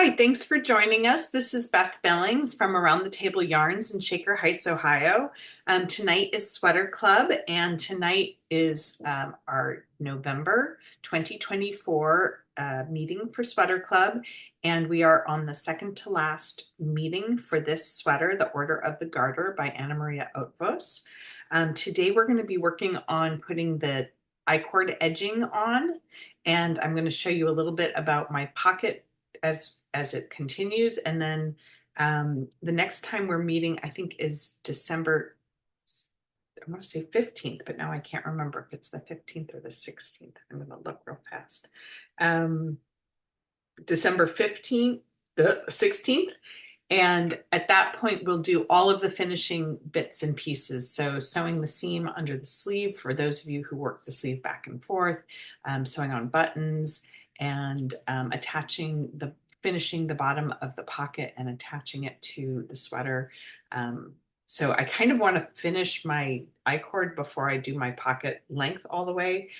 Hi, thanks for joining us. This is Beth Billings from Around the Table Yarns in Shaker Heights, Ohio. Tonight is Sweater Club, and tonight is our November 2024 meeting for Sweater Club. And we are on the second to last meeting for this sweater, The Order of the Garter by Annamaria Ötvös. Today we're going to be working on putting the I-cord edging on, and I'm going to show you a little bit about my pocket as it continues. And then the next time we're meeting, I think, is December, I want to say 15th, but now I can't remember if it's the 15th or the 16th. I'm going to look real fast. December 15th, the 16th. And at that point, we'll do all of the finishing bits and pieces. So sewing the seam under the sleeve for those of you who work the sleeve back and forth, sewing on buttons, and finishing the bottom of the pocket and attaching it to the sweater. So I kind of want to finish my I-cord before I do my pocket length all the way.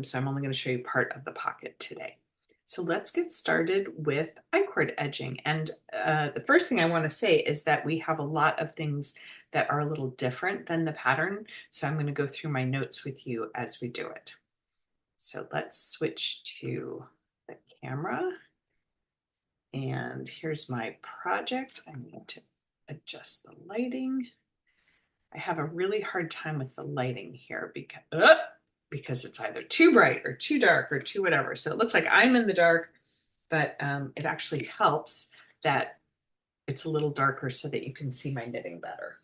So I'm only going to show you part of the pocket today. So let's get started with I-cord edging. And the first thing I want to say is that we have a lot of things that are a little different than the pattern. So I'm going to go through my notes with you as we do it. So let's switch to the camera. And here's my project. I need to adjust the lighting. I have a really hard time with the lighting here because it's either too bright or too dark or too whatever. So it looks like I'm in the dark, but it actually helps that it's a little darker so that you can see my knitting better.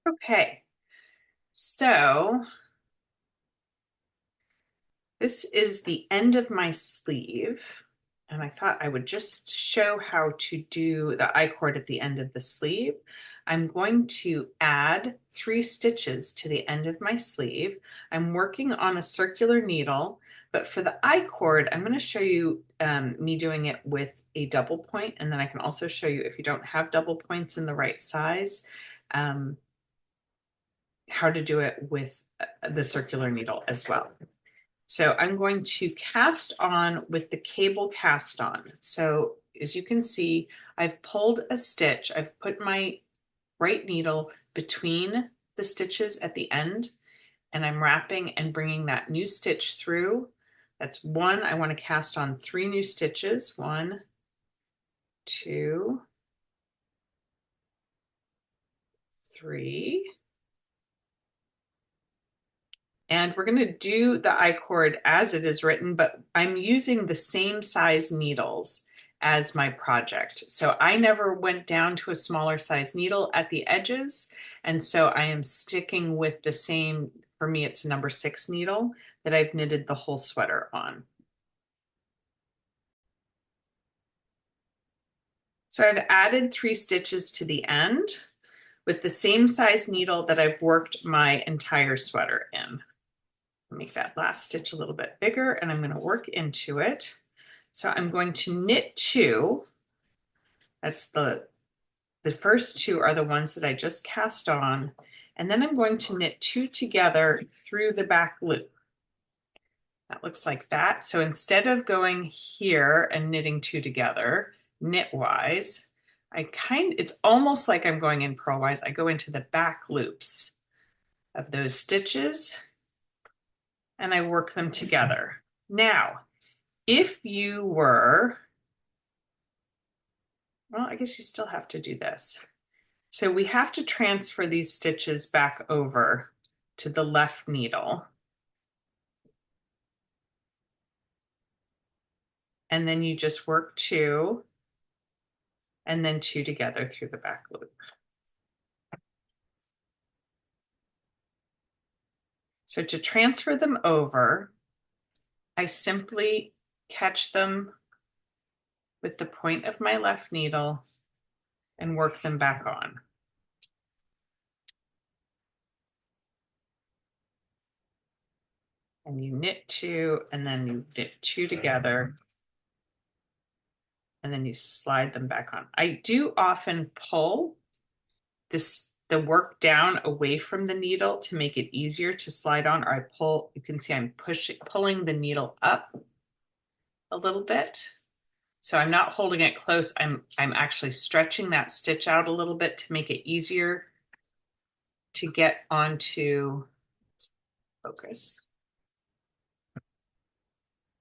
Okay, so this is the end of my sleeve. And I thought I would just show how to do the I-cord at the end of the sleeve. I'm going to add 3 stitches to the end of my sleeve. I'm working on a circular needle, but for the I-cord, I'm going to show you me doing it with a double point, and then I can also show you, if you don't have double points in the right size, how to do it with the circular needle as well. So I'm going to cast on with the cable cast on. So as you can see, I've pulled a stitch. I've put my right needle between the stitches at the end, and I'm wrapping and bringing that new stitch through. That's 1. I want to cast on 3 new stitches. 1, 2, 3. And we're going to do the I-cord as it is written, but I'm using the same size needles as my project. So I never went down to a smaller size needle at the edges. And so I am sticking with the same, for me, it's number 6 needle that I've knitted the whole sweater on. So I've added 3 stitches to the end with the same size needle that I've worked my entire sweater in. Make that last stitch a little bit bigger, and I'm going to work into it. So I'm going to knit 2. That's the first 2 are the ones that I just cast on, and then I'm going to knit 2 together through the back loop. That looks like that. So instead of going here and knitting 2 together knitwise, it's almost like I'm going in purlwise. I go into the back loops of those stitches and I work them together. Now, if you were, well, I guess you still have to do this. So we have to transfer these stitches back over to the left needle. And then you just work 2 and then 2 together through the back loop. So to transfer them over, I simply catch them with the point of my left needle and work them back on. And you knit 2, and then you knit 2 together, and then you slide them back on. I do often pull this the work down away from the needle to make it easier to slide on, or I pull, you can see I'm pulling the needle up a little bit. So I'm not holding it close. I'm actually stretching that stitch out a little bit to make it easier to get onto, focus,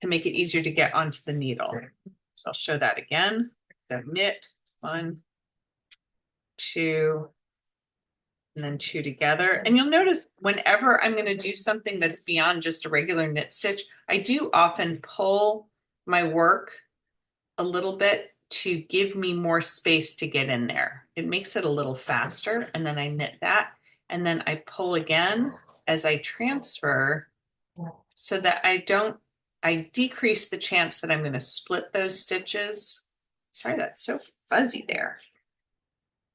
to make it easier to get onto the needle. So I'll show that again. So knit, 1, 2, and then 2 together. And you'll notice whenever I'm going to do something that's beyond just a regular knit stitch, I do often pull my work a little bit to give me more space to get in there. It makes it a little faster, and then I knit that, and then I pull again as I transfer so that I decrease the chance that I'm going to split those stitches. Sorry, that's so fuzzy there.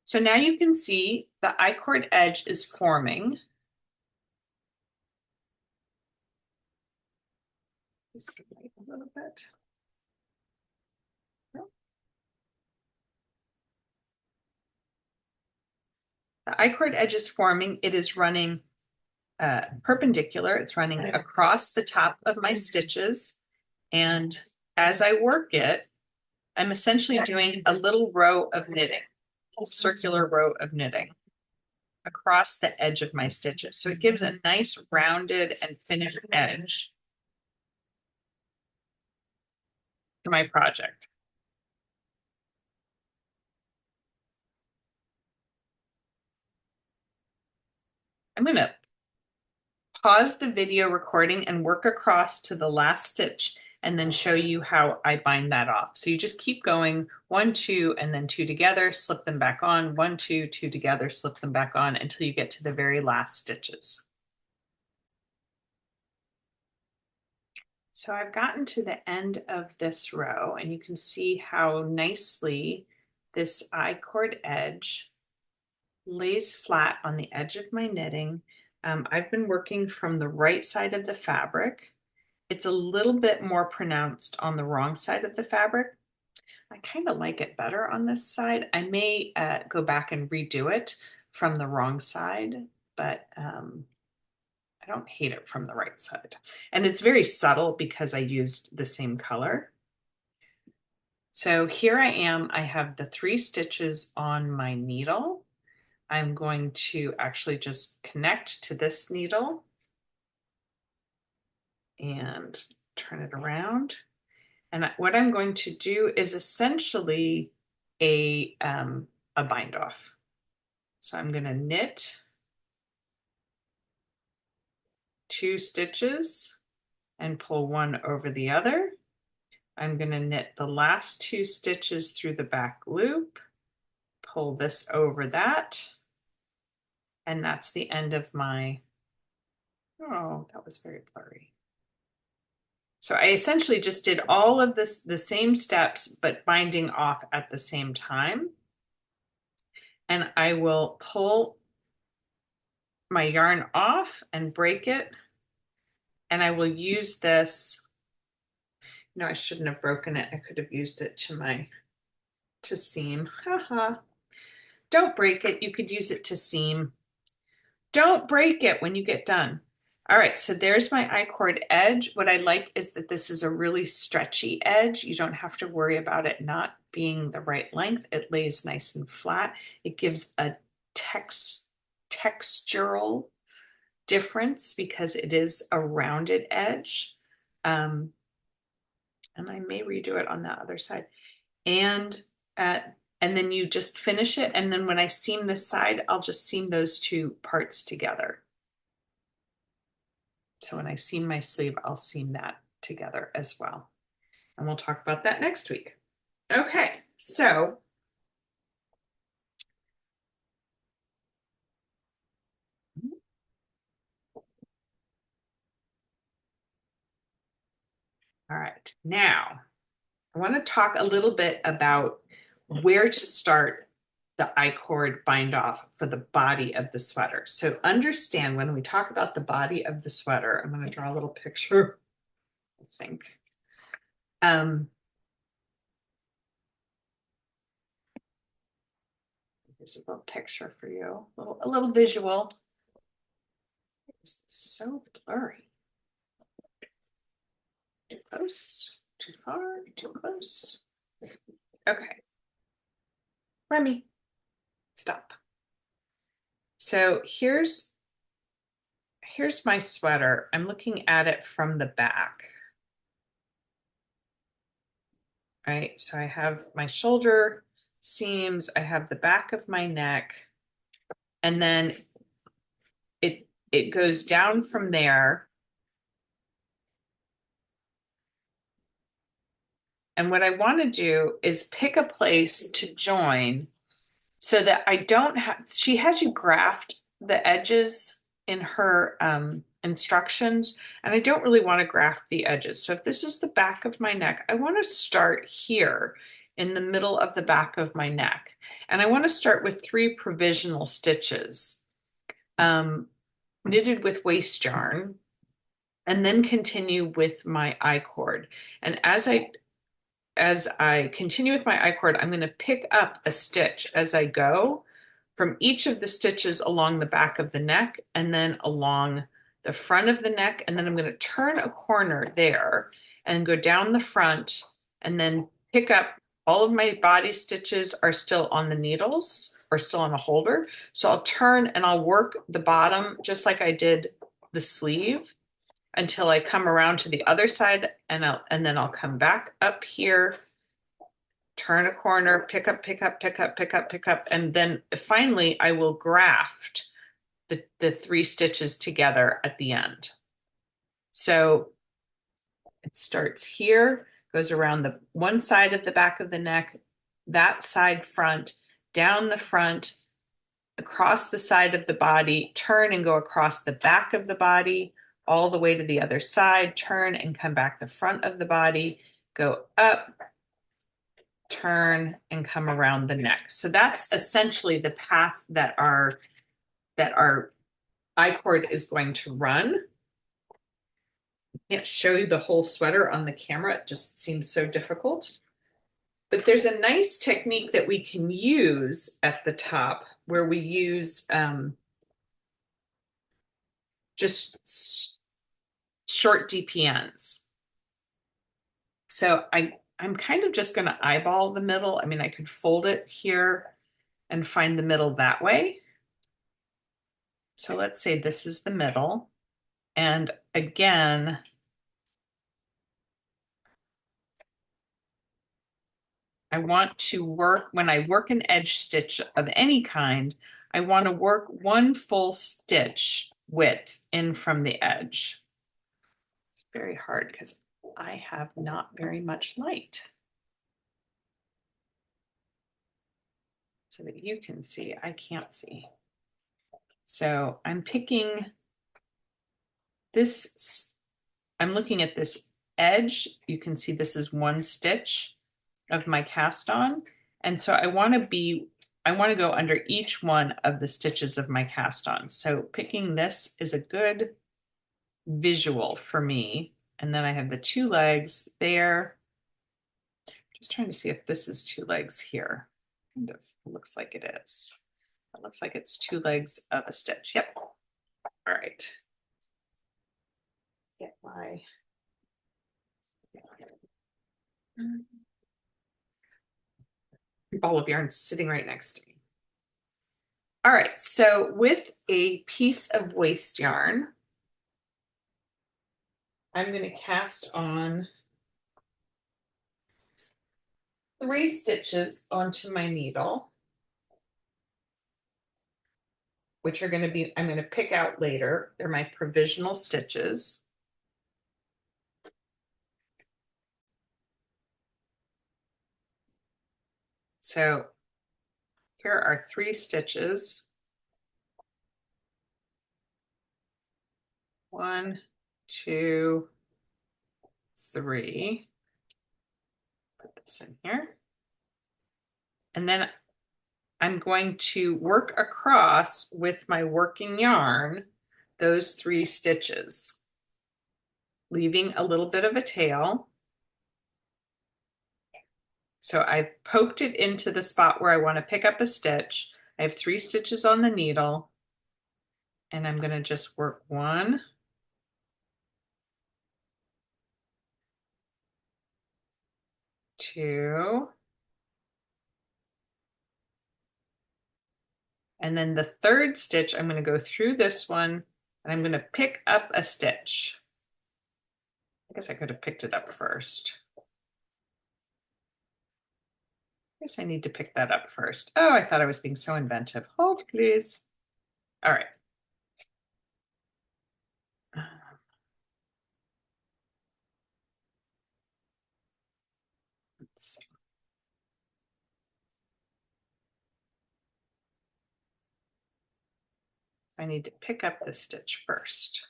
So now you can see the I-cord edge is forming. Just light a little bit. The I-cord edge is forming. It is running perpendicular. It's running across the top of my stitches. And as I work it, I'm essentially doing a little row of knitting, a circular row of knitting across the edge of my stitches. So it gives a nice rounded and finished edge to my project. I'm going to pause the video recording and work across to the last stitch and then show you how I bind that off. So you just keep going 1, 2, and then 2 together, slip them back on, 1, 2, 2 together, slip them back on until you get to the very last stitches. So I've gotten to the end of this row, and you can see how nicely this I-cord edge lays flat on the edge of my knitting. I've been working from the right side of the fabric. It's a little bit more pronounced on the wrong side of the fabric. I kind of like it better on this side. I may go back and redo it from the wrong side, but I don't hate it from the right side. And it's very subtle because I used the same color. So here I am. I have the 3 stitches on my needle. I'm going to actually just connect to this needle and turn it around. And what I'm going to do is essentially a bind off. So I'm going to knit 2 stitches and pull one over the other. I'm going to knit the last 2 stitches through the back loop, pull this over that, and that's the end of my, oh, that was very blurry. So I essentially just did all of this, the same steps, but binding off at the same time. And I will pull my yarn off and break it. And I will use this. No, I shouldn't have broken it. I could have used it to seam. Haha. Don't break it. You could use it to seam. Don't break it when you get done. All right, so there's my I-cord edge. What I like is that this is a really stretchy edge. You don't have to worry about it not being the right length. It lays nice and flat. It gives a textural difference because it is a rounded edge. And I may redo it on that other side. And then you just finish it. And then when I seam this side, I'll just seam those 2 parts together. So when I seam my sleeve, I'll seam that together as well. And we'll talk about that next week. Okay, so all right, now I want to talk a little bit about where to start the I-cord bind off for the body of the sweater. So understand when we talk about the body of the sweater, I'm going to draw a little picture, I think. Here's a little picture for you, a little visual. It's so blurry. Too close, too far, too close. Okay. Remy, stop. So here's my sweater. I'm looking at it from the back. Right, so I have my shoulder seams, I have the back of my neck, and then it goes down from there. And what I want to do is pick a place to join so that I don't have, she has you graft the edges in her instructions, and I don't really want to graft the edges. So if this is the back of my neck, I want to start here in the middle of the back of my neck. And I want to start with 3 provisional stitches, knitted with waste yarn, and then continue with my I-cord. And as I continue with my I-cord, I'm going to pick up a stitch as I go from each of the stitches along the back of the neck and then along the front of the neck. And then I'm going to turn a corner there and go down the front and then pick up all of my body stitches are still on the needles or still on a holder. So I'll turn and I'll work the bottom just like I did the sleeve until I come around to the other side, and then I'll come back up here, turn a corner, pick up, pick up, pick up, pick up, pick up, and then finally I will graft the 3 stitches together at the end. So it starts here, goes around the one side of the back of the neck, that side front, down the front, across the side of the body, turn and go across the back of the body, all the way to the other side, turn and come back the front of the body, go up, turn and come around the neck. So that's essentially the path that our I-cord is going to run. I can't show you the whole sweater on the camera. It just seems so difficult. But there's a nice technique that we can use at the top where we use just short DPNs. So I'm kind of just going to eyeball the middle. I mean, I could fold it here and find the middle that way. So let's say this is the middle. And again, I want to work, when I work an edge stitch of any kind, I want to work 1 full stitch width in from the edge. It's very hard because I have not very much light. So that you can see, I can't see. So I'm picking this, I'm looking at this edge. You can see this is 1 stitch of my cast on. And so I want to go under each one of the stitches of my cast on. So picking this is a good visual for me. And then I have the 2 legs there. Just trying to see if this is 2 legs here. Kind of looks like it is. It looks like it's 2 legs of a stitch. Yep. All right. Get my ball of yarn sitting right next to me. All right, so with a piece of waste yarn, I'm going to cast on 3 stitches onto my needle, which are going to be, I'm going to pick out later. They're my provisional stitches. So here are 3 stitches. 1, 2, 3. Put this in here. And then I'm going to work across with my working yarn those 3 stitches, leaving a little bit of a tail. So I've poked it into the spot where I want to pick up a stitch. I have 3 stitches on the needle, and I'm going to just work 1, 2, and then the 3rd stitch, I'm going to go through this one, and I'm going to pick up a stitch. I guess I could have picked it up first. I guess I need to pick that up first. Oh, I thought I was being so inventive. Hold, please. All right. Let's see. I need to pick up the stitch first,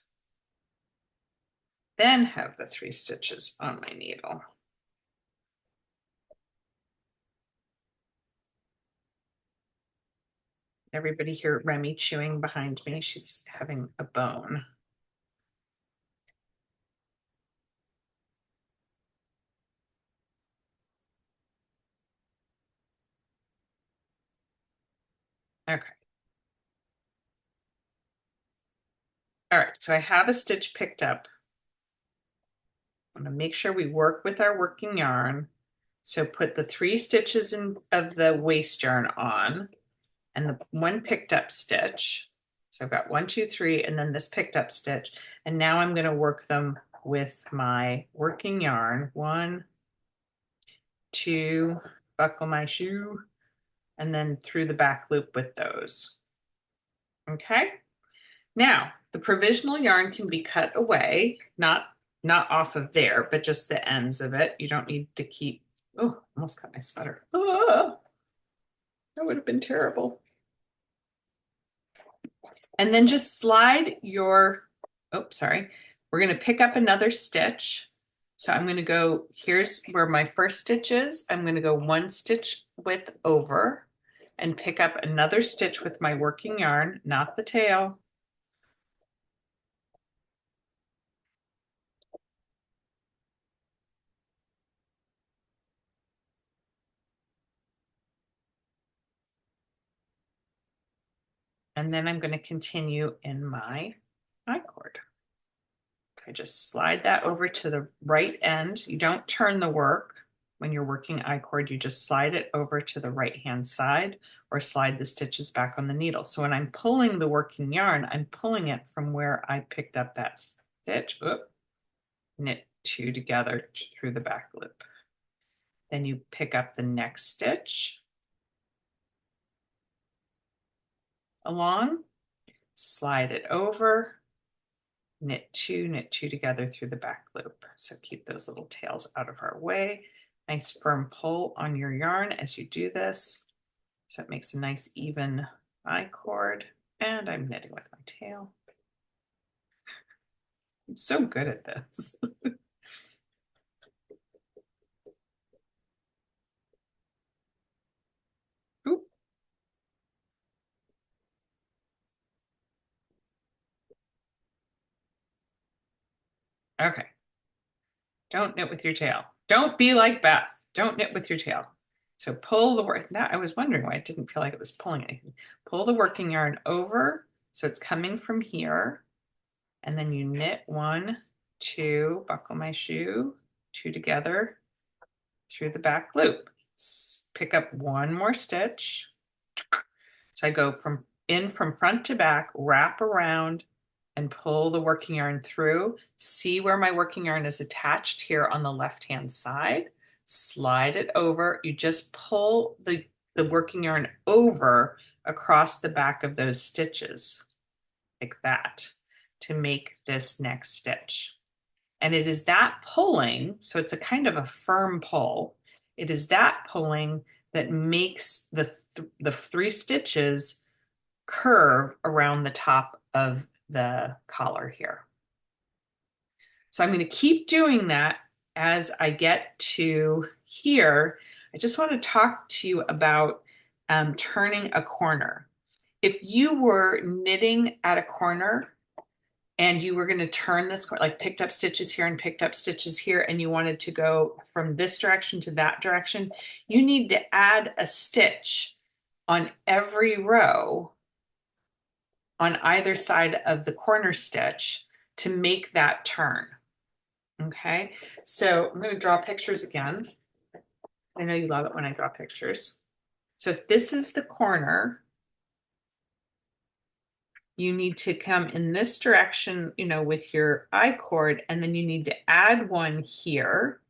then have the 3 stitches on my needle. Everybody hear Remy chewing behind me. She's having a bone. Okay. All right, so I have a stitch picked up. I'm going to make sure we work with our working yarn. So put the 3 stitches of the waste yarn on, and the 1 picked up stitch. So I've got 1, 2, 3, and then this picked up stitch. And now I'm going to work them with my working yarn. 1, 2, buckle my shoe, and then through the back loop with those. Okay. Now the provisional yarn can be cut away, not off of there, but just the ends of it. You don't need to keep, oh, almost cut my sweater. Oh, that would have been terrible. And then just slide your, oh, sorry. We're going to pick up another stitch. So I'm going to go, here's where my first stitch is. I'm going to go 1 stitch width over and pick up another stitch with my working yarn, not the tail. And then I'm going to continue in my I-cord. I just slide that over to the right end. You don't turn the work when you're working I-cord, you just slide it over to the right hand side or slide the stitches back on the needle. So when I'm pulling the working yarn, I'm pulling it from where I picked up that stitch. Oop, knit 2 together through the back loop. Then you pick up the next stitch along, slide it over, knit 2 together through the back loop. So keep those little tails out of our way. Nice firm pull on your yarn as you do this. So it makes a nice even I-cord. And I'm knitting with my tail. I'm so good at this. Oop. Okay. Don't knit with your tail. Don't be like Beth. Don't knit with your tail. So pull the work. Now I was wondering why it didn't feel like it was pulling anything. Pull the working yarn over so it's coming from here. And then you knit 1, 2, buckle my shoe, 2 together through the back loop. Pick up 1 more stitch. So I go from front to back, wrap around, and pull the working yarn through. See where my working yarn is attached here on the left-hand side. Slide it over. You just pull the working yarn over across the back of those stitches like that to make this next stitch. And it is that pulling, so it's a kind of a firm pull. It is that pulling that makes the 3 stitches curve around the top of the collar here. So I'm going to keep doing that as I get to here. I just want to talk to you about turning a corner. If you were knitting at a corner and you were going to turn this, like picked up stitches here and picked up stitches here, and you wanted to go from this direction to that direction, you need to add a stitch on every row on either side of the corner stitch to make that turn. Okay, so I'm going to draw pictures again. I know you love it when I draw pictures. So if this is the corner, you need to come in this direction, with your I-cord, and then you need to add one here,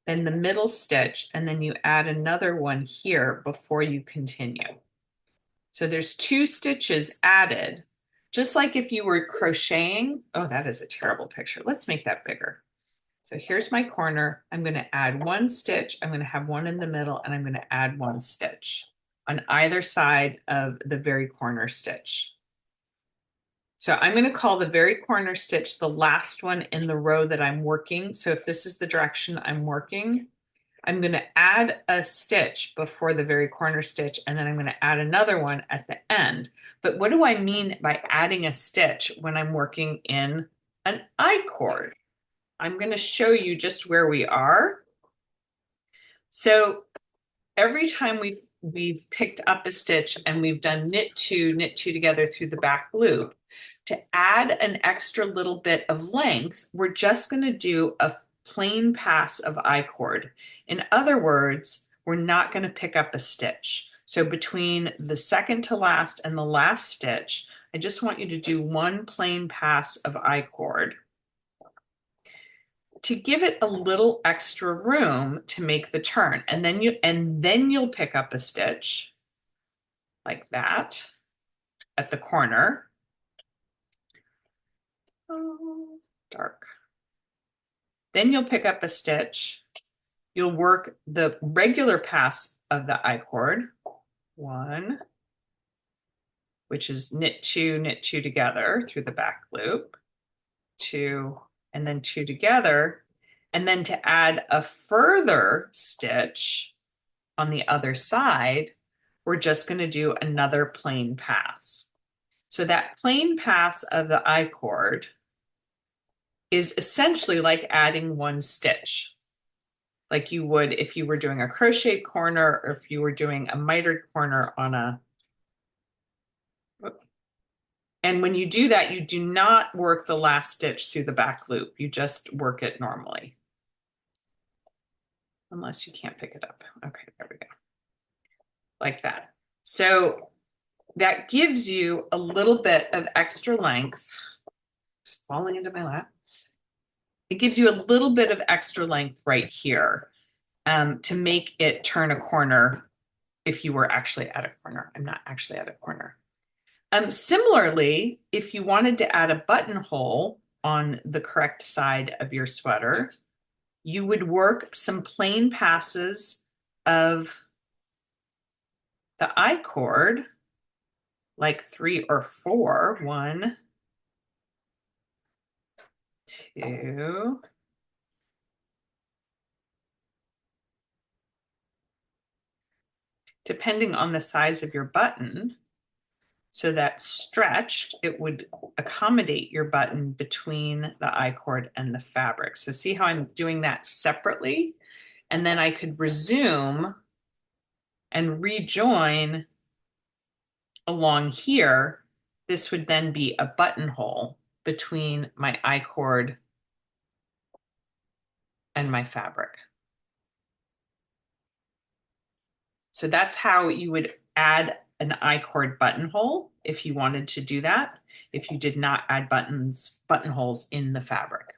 then the middle stitch, and then you add another one here before you continue. So there's 2 stitches added, just like if you were crocheting. Oh, that is a terrible picture. Let's make that bigger. So here's my corner. I'm going to add 1 stitch. I'm going to have one in the middle, and I'm going to add 1 stitch on either side of the very corner stitch. So I'm going to call the very corner stitch the last one in the row that I'm working. So if this is the direction I'm working, I'm going to add a stitch before the very corner stitch, and then I'm going to add another one at the end. But what do I mean by adding a stitch when I'm working in an I-cord? I'm going to show you just where we are. So every time we've picked up a stitch and we've done knit two together through the back loop, to add an extra little bit of length, we're just going to do a plain pass of I-cord. In other words, we're not going to pick up a stitch. So between the second to last and the last stitch, I just want you to do one plain pass of I-cord to give it a little extra room to make the turn. And then you'll pick up a stitch like that at the corner. Oh, dark. Then you'll pick up a stitch. You'll work the regular pass of the I-cord, 1, which is knit two together through the back loop, 2, and then 2 together. And then to add a further stitch on the other side, we're just going to do another plain pass. So that plain pass of the I-cord is essentially like adding 1 stitch, like you would if you were doing a crochet corner or if you were doing a mitered corner on a. And when you do that, you do not work the last stitch through the back loop. You just work it normally. Unless you can't pick it up. Okay, there we go. Like that. So that gives you a little bit of extra length. It's falling into my lap. It gives you a little bit of extra length right here to make it turn a corner if you were actually at a corner. I'm not actually at a corner. Similarly, if you wanted to add a buttonhole on the correct side of your sweater, you would work some plain passes of the I-cord, like 3 or 4. 1, 2, depending on the size of your button. So that stretched, it would accommodate your button between the I-cord and the fabric. So see how I'm doing that separately? And then I could resume and rejoin along here. This would then be a buttonhole between my I-cord and my fabric. So that's how you would add an I-cord buttonhole if you wanted to do that, if you did not add buttonholes in the fabric.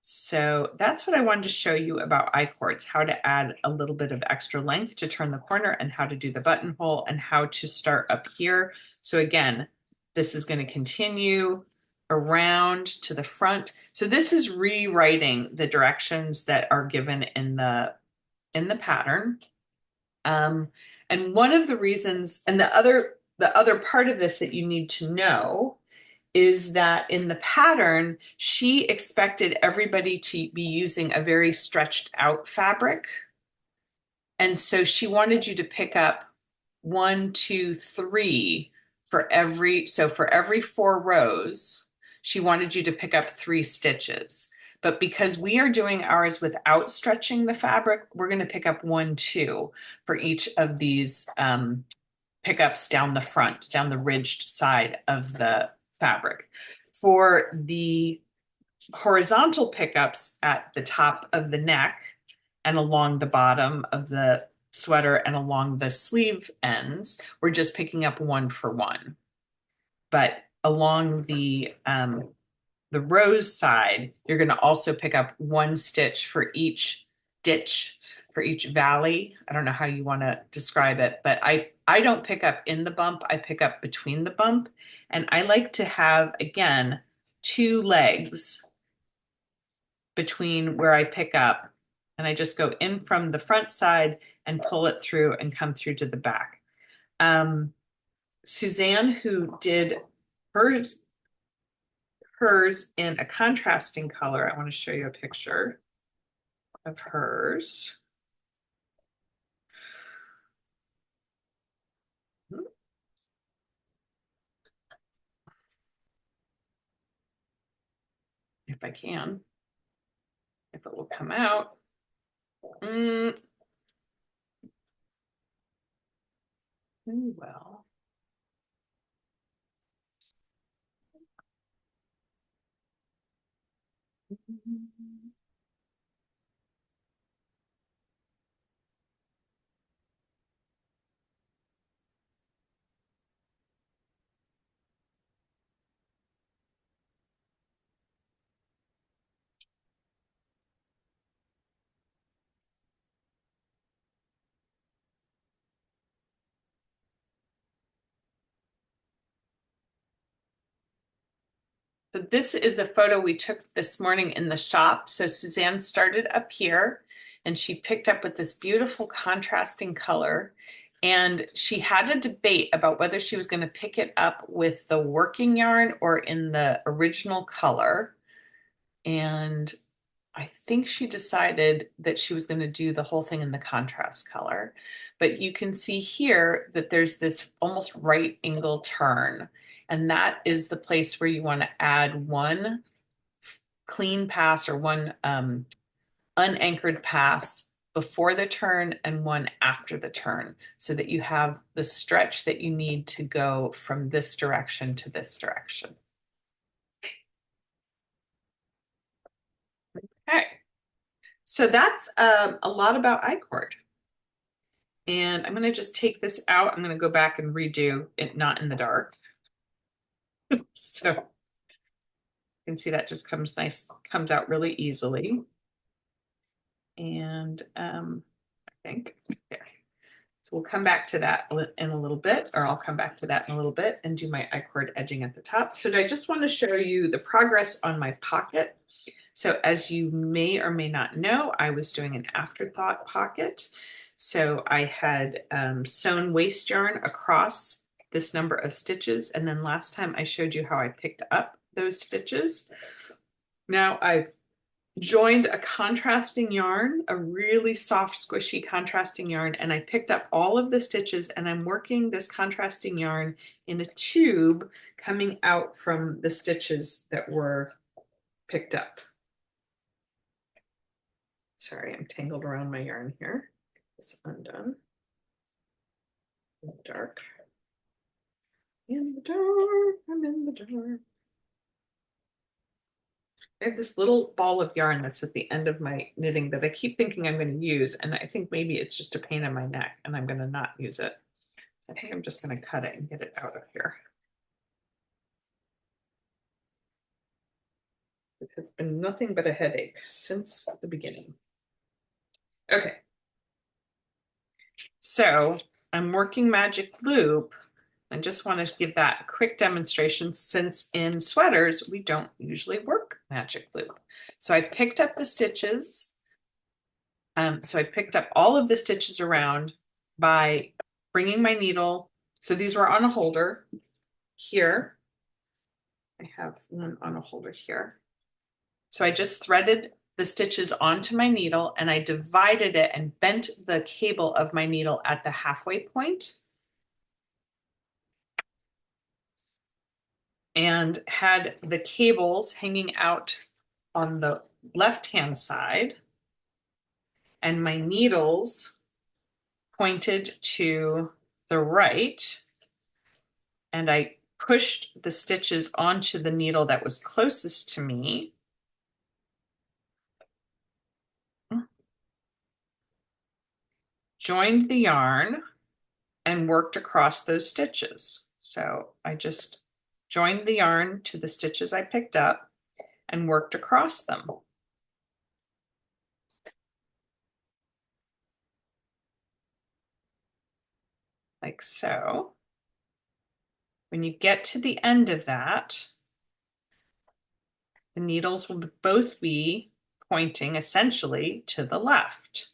So that's what I wanted to show you about I-cords, how to add a little bit of extra length to turn the corner and how to do the buttonhole and how to start up here. So again, this is going to continue around to the front. So this is rewriting the directions that are given in the pattern. And one of the reasons, and the other part of this that you need to know is that in the pattern, she expected everybody to be using a very stretched out fabric. And so she wanted you to pick up 1, 2, 3 for every 4 rows, she wanted you to pick up 3 stitches. But because we are doing ours without stretching the fabric, we're going to pick up 1, 2 for each of these pickups down the front, down the ridged side of the fabric. For the horizontal pickups at the top of the neck and along the bottom of the sweater and along the sleeve ends, we're just picking up 1 for 1. But along the rose side, you're going to also pick up 1 stitch for each ditch, for each valley. I don't know how you want to describe it, but I don't pick up in the bump, I pick up between the bump. And I like to have, again, 2 legs between where I pick up. And I just go in from the front side and pull it through and come through to the back. Suzanne, who did hers in a contrasting color. I want to show you a picture of hers. If I can, if it will come out. Well. So this is a photo we took this morning in the shop. So Suzanne started up here and she picked up with this beautiful contrasting color. And she had a debate about whether she was going to pick it up with the working yarn or in the original color. And I think she decided that she was going to do the whole thing in the contrast color. But you can see here that there's this almost right angle turn. And that is the place where you want to add 1 clean pass or 1 unanchored pass before the turn and 1 after the turn, so that you have the stretch that you need to go from this direction to this direction. Okay, so that's a lot about I-cord. And I'm going to just take this out. I'm going to go back and redo it not in the dark. So you can see that just comes out really easily. And I think there. So we'll come back to that in a little bit, or I'll come back to that in a little bit and do my I-cord edging at the top. So I just want to show you the progress on my pocket. So as you may or may not know, I was doing an afterthought pocket. So I had sewn waste yarn across this number of stitches. And then last time I showed you how I picked up those stitches. Now I've joined a contrasting yarn, a really soft, squishy contrasting yarn, and I picked up all of the stitches and I'm working this contrasting yarn in a tube coming out from the stitches that were picked up. Sorry, I'm tangled around my yarn here. Get this undone. In the dark. In the dark, I'm in the dark. I have this little ball of yarn that's at the end of my knitting that I keep thinking I'm going to use, and I think maybe it's just a pain in my neck and I'm going to not use it. So I think I'm just going to cut it and get it out of here. It has been nothing but a headache since the beginning. Okay. So I'm working magic loop. I just want to give that a quick demonstration, since in sweaters, we don't usually work magic loop. So I picked up the stitches. So I picked up all of the stitches around by bringing my needle. So these were on a holder here. I have one on a holder here. So I just threaded the stitches onto my needle and I divided it and bent the cable of my needle at the halfway point and had the cables hanging out on the left-hand side, and my needles pointed to the right, and I pushed the stitches onto the needle that was closest to me. Joined the yarn and worked across those stitches. So I just joined the yarn to the stitches I picked up and worked across them. Like so. When you get to the end of that, the needles will both be pointing essentially to the left.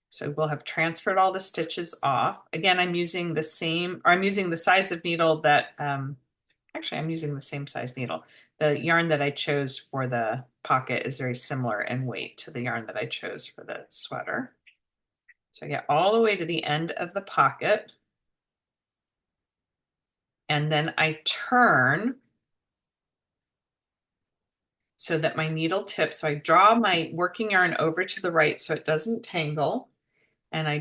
So we'll have transferred all the stitches off. Again, I'm using the same, or I'm using the size of needle that, actually I'm using the same size needle. The yarn that I chose for the pocket is very similar in weight to the yarn that I chose for the sweater. So I get all the way to the end of the pocket, and then I turn so that my needle tips. So I draw my working yarn over to the right so it doesn't tangle, and I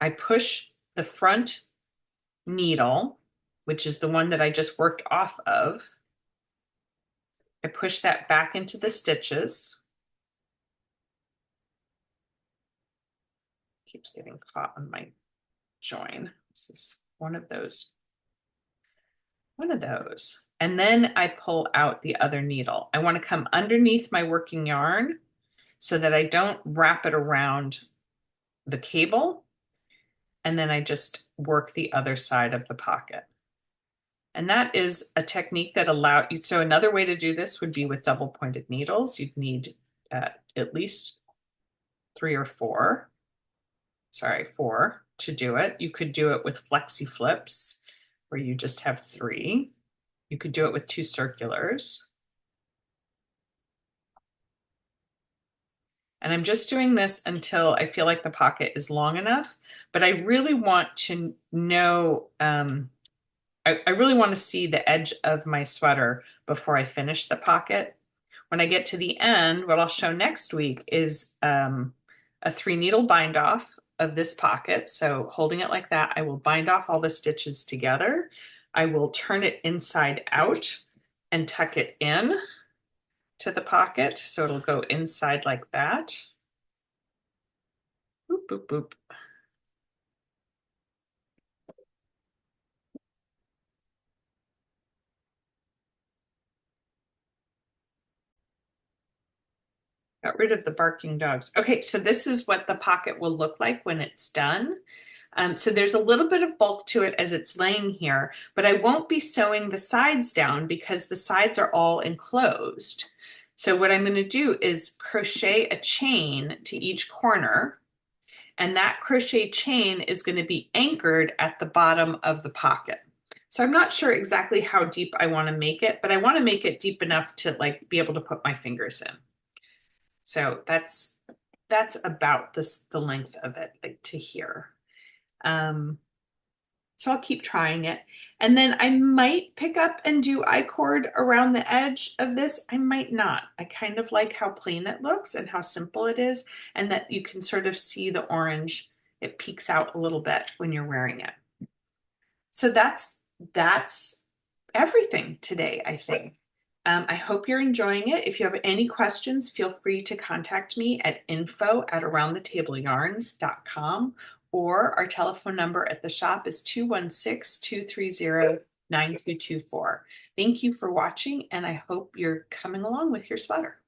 push the front needle, which is the one that I just worked off of. I push that back into the stitches. Keeps getting caught on my join. This is one of those. And then I pull out the other needle. I want to come underneath my working yarn so that I don't wrap it around the cable. And then I just work the other side of the pocket. And that is a technique that allows you. So another way to do this would be with double pointed needles. You'd need at least 4 to do it. You could do it with flexi flips where you just have 3. You could do it with 2 circulars. And I'm just doing this until I feel like the pocket is long enough, but I really want to know, I really want to see the edge of my sweater before I finish the pocket. When I get to the end, what I'll show next week is a 3 needle bind off of this pocket. So holding it like that, I will bind off all the stitches together. I will turn it inside out and tuck it in to the pocket. So it'll go inside like that. Boop, boop, boop. Got rid of the barking dogs. Okay, so this is what the pocket will look like when it's done. So there's a little bit of bulk to it as it's laying here, but I won't be sewing the sides down because the sides are all enclosed. So what I'm going to do is crochet a chain to each corner, and that crochet chain is going to be anchored at the bottom of the pocket. So I'm not sure exactly how deep I want to make it, but I want to make it deep enough to like be able to put my fingers in. So that's about the length of it, like to here. So I'll keep trying it. And then I might pick up and do I-cord around the edge of this. I might not. I kind of like how plain it looks and how simple it is, and that you can sort of see the orange. It peeks out a little bit when you're wearing it. So that's everything today, I think. I hope you're enjoying it. If you have any questions, feel free to contact me at info@aroundthetableyarns.com, or our telephone number at the shop is 216-230-9224. Thank you for watching, and I hope you're coming along with your sweater.